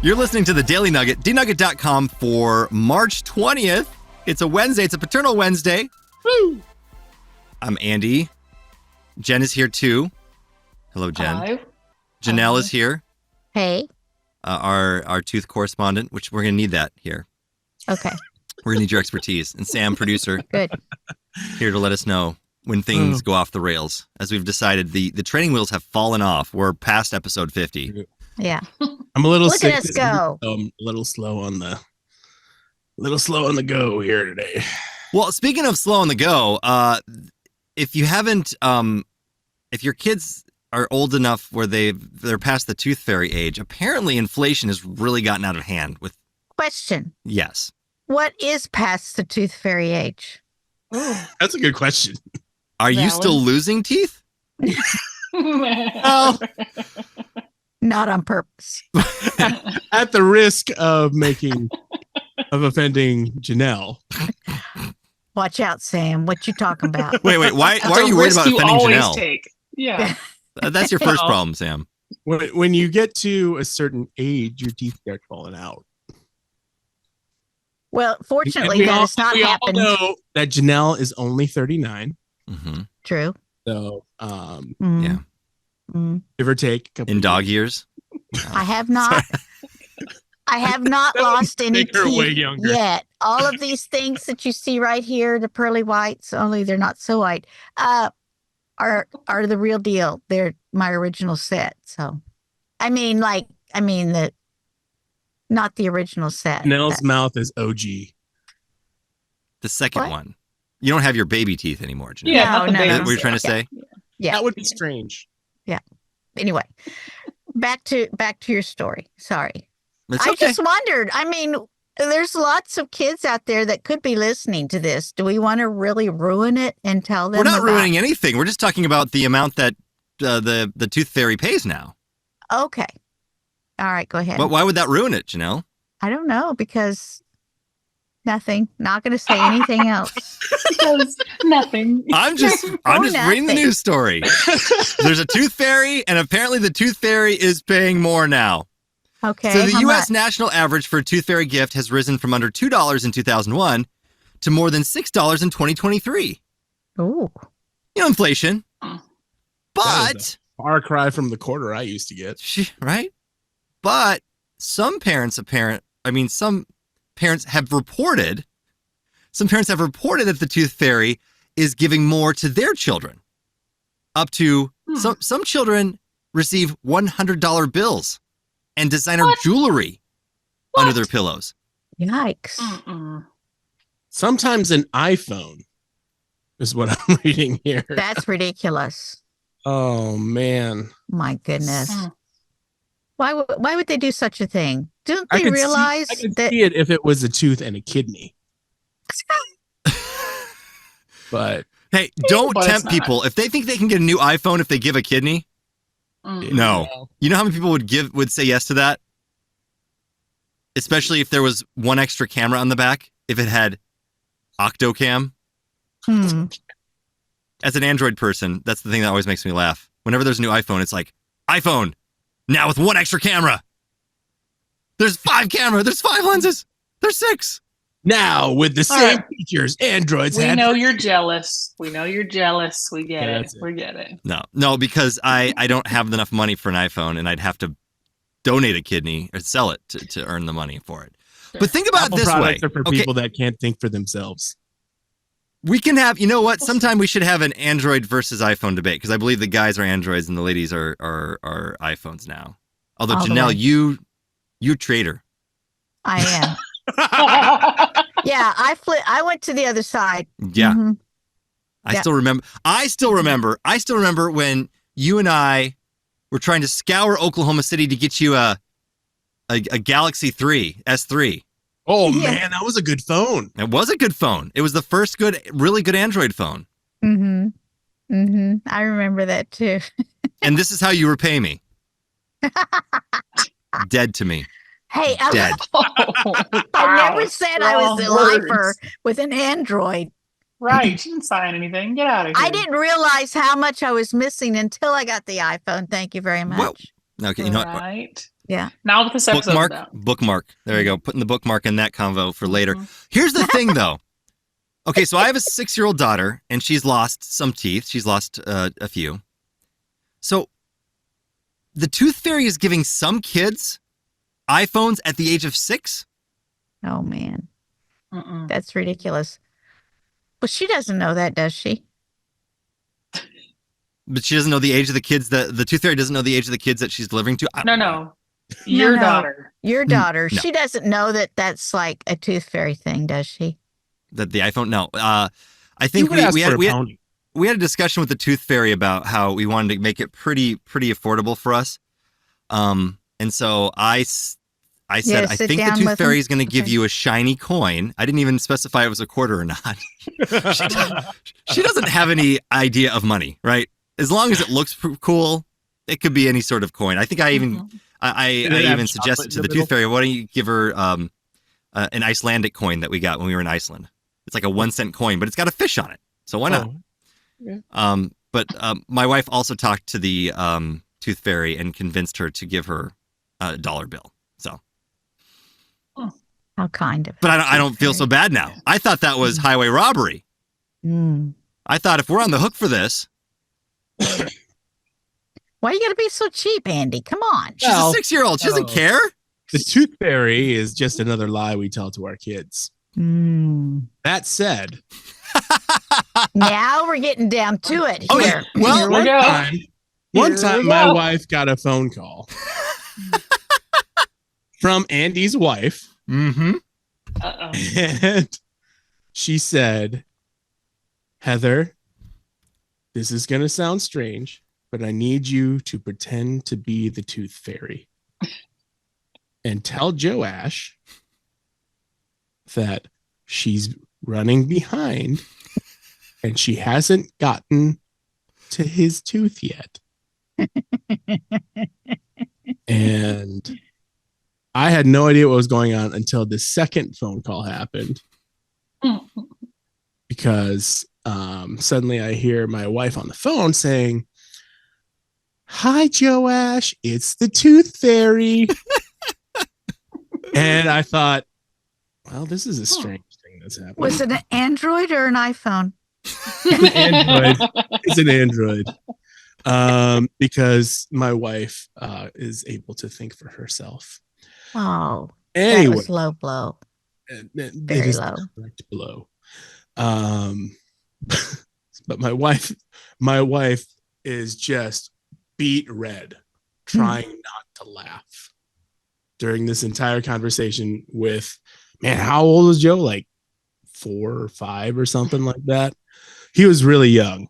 You're listening to the Daily Nugget, dnugget.com for March 20th. It's a Wednesday. It's a Paternal Wednesday. Woo! I'm Andy. Jenn is here too. Hello, Jenn. Hello. Janelle is here. Hey. Our tooth correspondent, which we're going to need that here. Okay. We're going to need your expertise. And Sam, producer, Good. here to let us know when things go off the rails. As we've decided, the training wheels have fallen off. We're past episode 50. Yeah. I'm a little Look sick. at us go. A little slow on the go here today. Well, speaking of slow on the go, if you haven't, if your kids are old enough where they're past the tooth fairy age, apparently inflation has really gotten out of hand with. Question. Yes. What is past the tooth fairy age? That's a good question. Are you still losing teeth? Well, Not on purpose. at the risk of offending Janelle. Watch out, Sam. What you talking about? Wait. Why are you worried about offending Janelle? Take. Yeah. That's your first problem, Sam. When you get to a certain age, your teeth start falling out. Well, fortunately, that has not happened. We all know that Janelle is only 39. Mm-hmm. True. So, Yeah. give or take. A couple In dog years? I have not. I have not lost any make her way teeth younger. yet. All of these things that you see right here, the pearly whites, only they're not so white, are the real deal. They're my original set. So, not the original set. Janelle's mouth is OG. The second What? one. You don't have your baby teeth anymore, Janelle. Yeah. not the No. Is that baby what you're stuff. trying to say? Yeah. That would be strange. Anyway, back to your story. Sorry. It's I okay. just wondered. There's lots of kids out there that could be listening to this. Do we want to really ruin it and tell them? We're not about- ruining anything. We're just talking about the amount that the tooth fairy pays now. Okay. All right. Go ahead. But why would that ruin it, Janelle? I don't know because nothing. Not going to say anything else. Because nothing. I'm just reading the nothing. news story. There's a tooth fairy, and apparently the tooth fairy is paying more now. Okay. So the how U.S. much? national average for a tooth fairy gift has risen from under $2 in 2001 to more than $6 in 2023. That Ooh. Inflation. Hmm. But Far cry from the quarter I used to get. right? But some parents have reported that the tooth fairy is giving more to their children. Up to some children receive $100 bills and designer jewelry under their pillows. Yikes. Mm-mm. Sometimes an iPhone is what I'm reading here. That's ridiculous. Oh, man. My goodness. Hmm. Why would they do such a thing? Don't I they could realize I could that? see it if it was a tooth and a kidney. But Hey, don't But it's tempt not. people. If they think they can get a new iPhone if they give a kidney, Mm. no. You know how many people would say yes to that? Especially if there was one extra camera on the back, if it had Octocam. Hmm. As an Android person, that's the thing that always makes me laugh. Whenever there's a new iPhone, it's like, iPhone, now with one extra camera. There's 5 cameras. There's 5 lenses. There's 6. now, with the All same right. features, Androids We had. know you're jealous. We get Yeah, it. that's it. We get it. No, because I don't have enough money for an iPhone, and I'd have to donate a kidney or sell it to earn the money for it. But think about it Apple this way. products are for Okay, people that can't think for themselves. we can have, you know what? Sometime we should have an Android versus iPhone debate, because I believe the guys are Androids and the ladies are iPhones now. Although, All the Janelle, way. you traitor. I am. Yeah, I went to the other side. Yeah. Mhm. I Yeah. still remember when you and I were trying to scour Oklahoma City to get you a Galaxy 3 S3. Oh, Yeah. man, that was a good phone. It was a good phone. It was the first really good Android phone. Mm-hmm. Mm-hmm. I remember that too. And this is how you repay me. Dead to me. Hey, Dead. I never said I was a Strong words. lifer with an Android. Right. You didn't sign anything. Get out of here. I didn't realize how much I was missing until I got the iPhone. Thank you very much. Well, okay, you know what? Right. Yeah. Not what this episode Bookmark. about. Bookmark. There you go. Putting the bookmark in that convo for later. Mhm. Here's the thing, though. Okay, so I have a 6-year-old daughter, and she's lost some teeth. She's lost a few. So the Tooth Fairy is giving some kids iPhones at the age of 6? Oh, man. Mm-mm. That's ridiculous. Well, she doesn't know that, does she? But she doesn't know the age of the kids that the Tooth Fairy doesn't know the age of the kids that she's delivering to? No. Your No. daughter. Your daughter. No. She doesn't know that that's like a Tooth Fairy thing, does she? That the iPhone? No. I You think would ask for a we pony. had a discussion with the Tooth Fairy about how we wanted to make it pretty affordable for us. And so I said, I sit think the down Tooth with Fairy them? is going to give Okay. you a shiny coin. I didn't even specify it was a quarter or not. She doesn't have any idea of money, right? As long as it looks cool, it could be any sort of coin. I think I even Mhm. I Did it have even chocolate suggested in to the the middle? Tooth Fairy, why don't you give her an Icelandic coin that we got when we were in Iceland? It's like a 1-cent coin, but it's got a fish on it. So why not? Oh. But my wife also talked to the Tooth Fairy and convinced her to give her a dollar bill. So, How kind of. but I don't feel so bad now. I thought that was highway robbery. Mm. I thought if we're on the hook for this, Why you gotta be so cheap, Andy? Come on. she's Well, a 6-year-old. She doesn't care. The Tooth Fairy is just another lie we tell to our kids. Mm. That said, Now we're getting down to it Okay, here. well, Here we one go. time, one Here time we my go. wife got a phone call from Andy's wife, Mm-hmm. Uh-oh. and she said, Heather, this is going to sound strange, but I need you to pretend to be the Tooth Fairy and tell Joash that she's running behind and she hasn't gotten to his tooth yet. And I had no idea what was going on until the second phone call happened, because suddenly I hear my wife on the phone saying, "Hi, Joash, it's the Tooth Fairy." And I thought, well, this is a strange thing that's happening. Was it an Android or an iPhone? Android. It's an Android. Because my wife is able to think for herself. Oh, Anyway, that was low blow. it Very is low. the correct blow. But my wife is just beat red, trying not to laugh during this entire conversation with, man, how old is Joe? Like 4 or 5 or something like that. He was really young.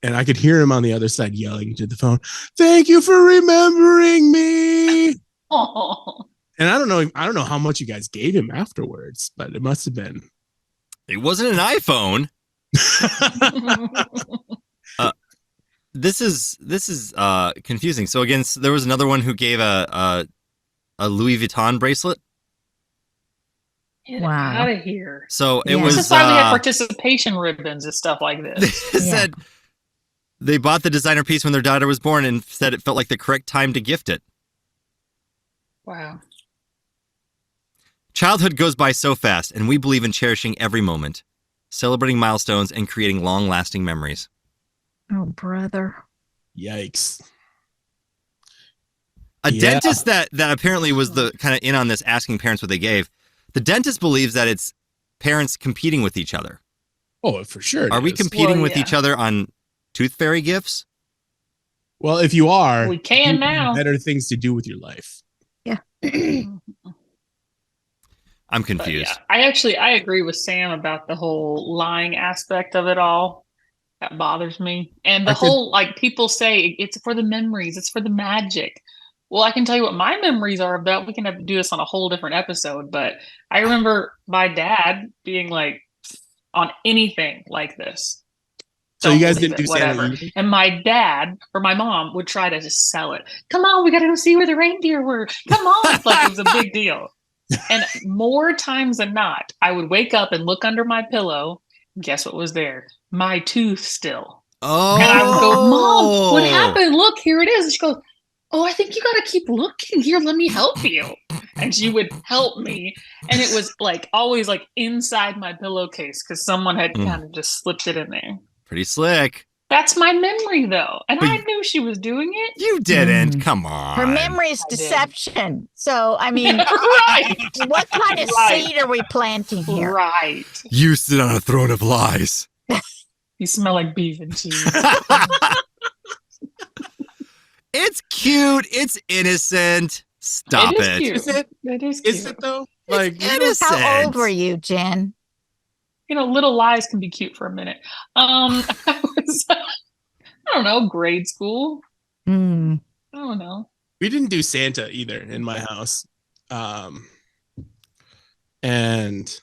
And I could hear him on the other side yelling to the phone, "Thank you for remembering me." Oh. And I don't know how much you guys gave him afterwards, but it must have been. It wasn't an iPhone. This is confusing. So again, there was another one who gave a Louis Vuitton bracelet. Get Wow. out of here. So it Yeah. was. This is why we have participation ribbons and stuff like They this. said they bought the designer piece when their daughter was born and said it felt like the correct time to gift it. Wow. Childhood goes by so fast, and we believe in cherishing every moment, celebrating milestones, and creating long-lasting memories. Oh, brother. Yikes. A Yeah. dentist that apparently was the kind of in on this, asking parents what they gave. The dentist believes that it's parents competing with each other. Oh, for sure. it Are we is. competing Well, with yeah. each other on Tooth Fairy gifts? Well, if you are, We can you have now. better things to do with your life. I'm But confused. yeah, I agree with Sam about the whole lying aspect of it all. That bothers me. And the whole, like, people say it's for the memories, it's for the magic. Well, I can tell you what my memories are about. We can have to do this on a whole different episode, but I remember my dad being like on anything like this. So Don't you guys believe didn't do it, Santa whatever. either? And my dad or my mom would try to just sell it. Come on, we got to go see where the reindeer were. Come on. Like, it was a big deal. And more times than not, I would wake up and look under my pillow. Guess what was there? My tooth still. Oh, And I would go, Mom, what happened? Look, here it is. And she goes, oh, I think you got to keep looking here. Let me help you. And she would help me. And it was like always like inside my pillowcase because someone had kind of just slipped it in there. Pretty slick. That's my memory, though. And But I knew she was doing it. You didn't. Come on. Her memory is I did. deception. So, I mean, Right. what kind of Right. seed are we planting here? Right. You sit on a throne of lies. You smell like beef and cheese. It's cute. It's innocent. Stop It is it. cute. Is it? It is cute. Is it though? Like, innocent. How old were you, Jen? You know, little lies can be cute for a minute. I was, I don't know, grade school. Mm. I don't know. we didn't do Santa either in my house. And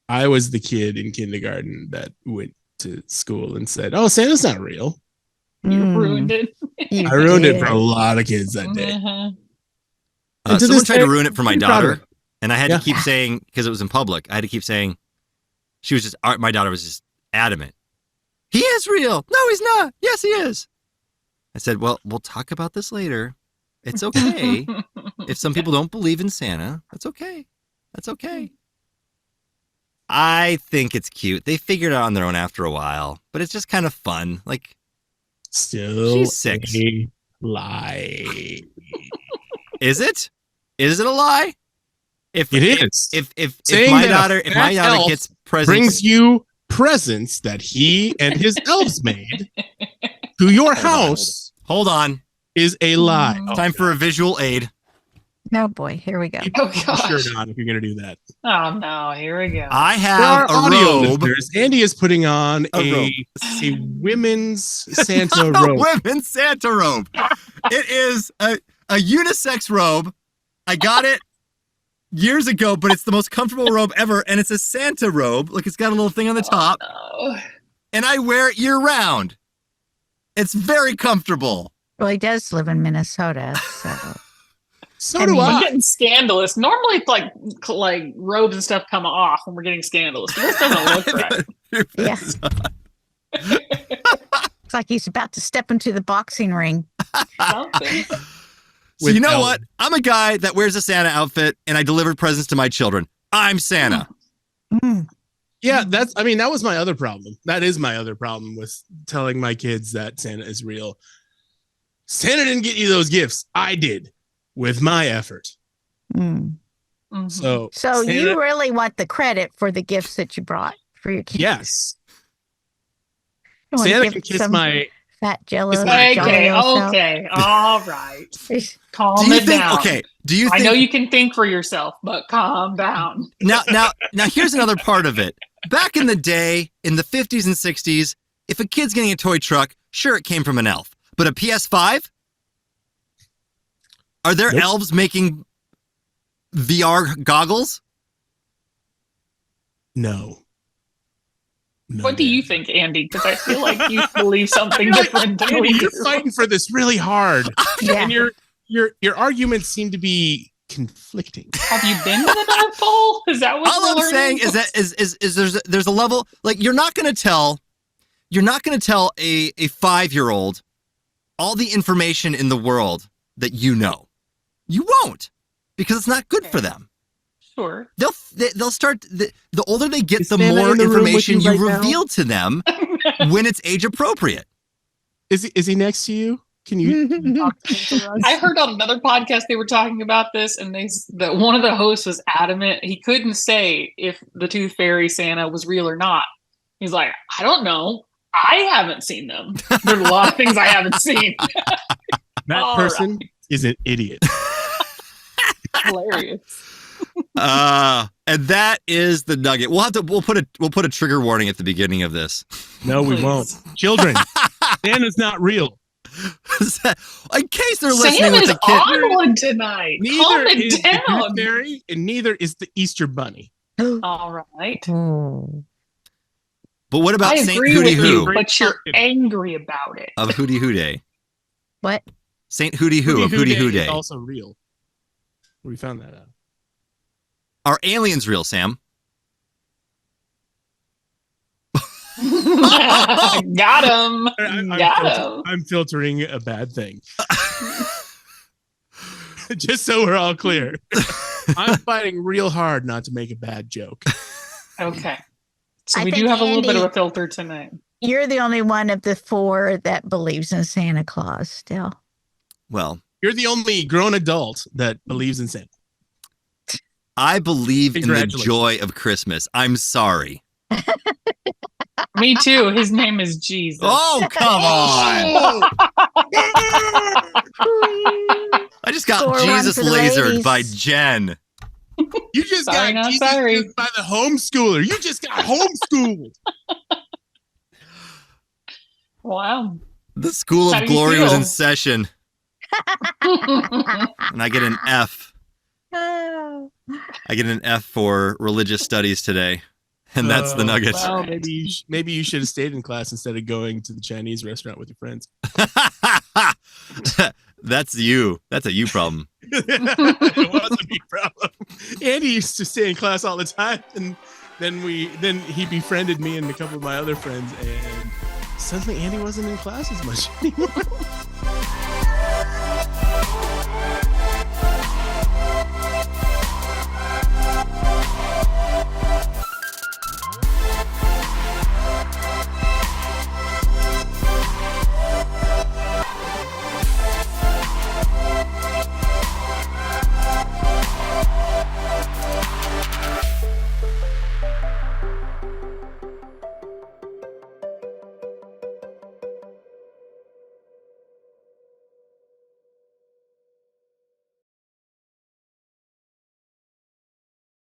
I was the kid in kindergarten that went to school and said, "Oh, Santa's not real." You ruined it. You I ruined it did. for a lot of kids that day. Uh-huh. And to Someone this tried to day, ruin it for my I'm proud of daughter, and I had Yeah. to keep saying, because it was in public, I had to keep saying, my daughter was just adamant. He is real. No, he's not. Yes, he is. I said, well, we'll talk about this later. It's okay. If some people don't believe in Santa, that's okay. That's okay. I think it's cute. They figured it out on their own after a while, but it's just kind of fun. Like, Still She's 6. a lie. is it? Is it a lie? If It is. If Saying my that a daughter fat elf gets presents, Brings you presents that he and his elves made to your house hold on. is a lie. Time for a visual aid. Oh boy, here we go. Keep Oh, your gosh. shirt on if you're going to do that. Oh, no. Here we go. I For have our a audio robe. listeners, Andy is putting on A robe. a women's Santa A robe. women's Santa robe. It is a unisex robe. I got it years ago, but it's the most comfortable robe ever, and it's a Santa robe. Look, it's got a little thing on the top, Oh, and I wear it year round. It's very comfortable. Well, he does live in Minnesota, so So I do mean- we're I. getting scandalous. Normally, it's like robes and stuff come off when we're getting scandalous. This doesn't look right. yeah. Looks like he's about to step into the boxing ring. Something. So you know With what? I'm a guy that wears a Santa outfit, and I deliver presents to my children. I'm Santa. Mm. Yeah, that was my other problem. That is my other problem with telling my kids that Santa is real. Santa didn't get you those gifts. I did with my effort. Mm. Mhm. So, So Santa- you really want the credit for the gifts that you brought for your kids? yes, You wanna Santa give can kiss some my. fat Jello. kiss to my- Jolly Okay, old self? okay, all right. Calm Do you it think? down. Okay. Do you I think? know you can think for yourself, but calm down. Now, here's another part of it. Back in the day, in the 50s and 60s, if a kid's getting a toy truck, sure, it came from an elf. But a PS5? Are there Nope. elves making VR goggles? No. What do you think, Andy? Because I feel like you believe something You're like, different than we Andy, do. you're fighting for this really hard, Yeah. and your arguments seem to be conflicting. Have you been to the North Pole? Is that what All we're I'm learning? saying is that is there's a level, like, you're not gonna tell a 5-year-old all the information in the world that you know. You won't, because it's not good for them. Sure. They'll start the older they get, Is the Santa more in the room with information you you right now? reveal to them when it's age appropriate. Is he next to you? Can you talk to him for us? I heard on another podcast they were talking about this, and that one of the hosts was adamant he couldn't say if the Tooth Fairy Santa was real or not. He's like, I don't know. I haven't seen them. There's a lot of things I haven't seen. That All person is an idiot. Hilarious. And that is the nugget. We'll put a trigger warning at the beginning of this. No, we Please. won't. Children, Santa's not real. In case they're listening Sam with is a kid. on one tonight. Neither Calm is it the Tooth down. Fairy, and neither is the Easter Bunny. All right. Oh. But what about I Saint agree Hooty with you, Hoo but you're angry about it. of Hooty Hoo Day? What? Saint Hooty Hoo of Hooty Hoo is Day. also real. We found that out. Are aliens real, Sam? Got him. I'm filtering a bad thing. Just so we're all clear. I'm fighting real hard not to make a bad joke. Okay. So I we do think have a little bit of Andy- a filter tonight. You're the only one of the four that believes in Santa Claus still. Well, You're the only grown adult that believes in Santa. I believe in the Congratulations. joy of Christmas. I'm sorry. Me too. His name is Jesus. Oh, come on. I just got Score one Jesus for the lasered ladies. by Jen. You just Sorry, got not Jesus sorry. used by the homeschooler. You just got homeschooled. Wow. The School How of do you Glory was feel? in session, and I get an F. Oh. I get an F for religious studies today. And that's the Nugget. wow. Well, maybe you should have stayed in class instead of going to the Chinese restaurant with your friends. That's you. That's a you problem. It was a big problem. Andy used to stay in class all the time, and then he befriended me and a couple of my other friends, and suddenly Andy wasn't in class as much anymore.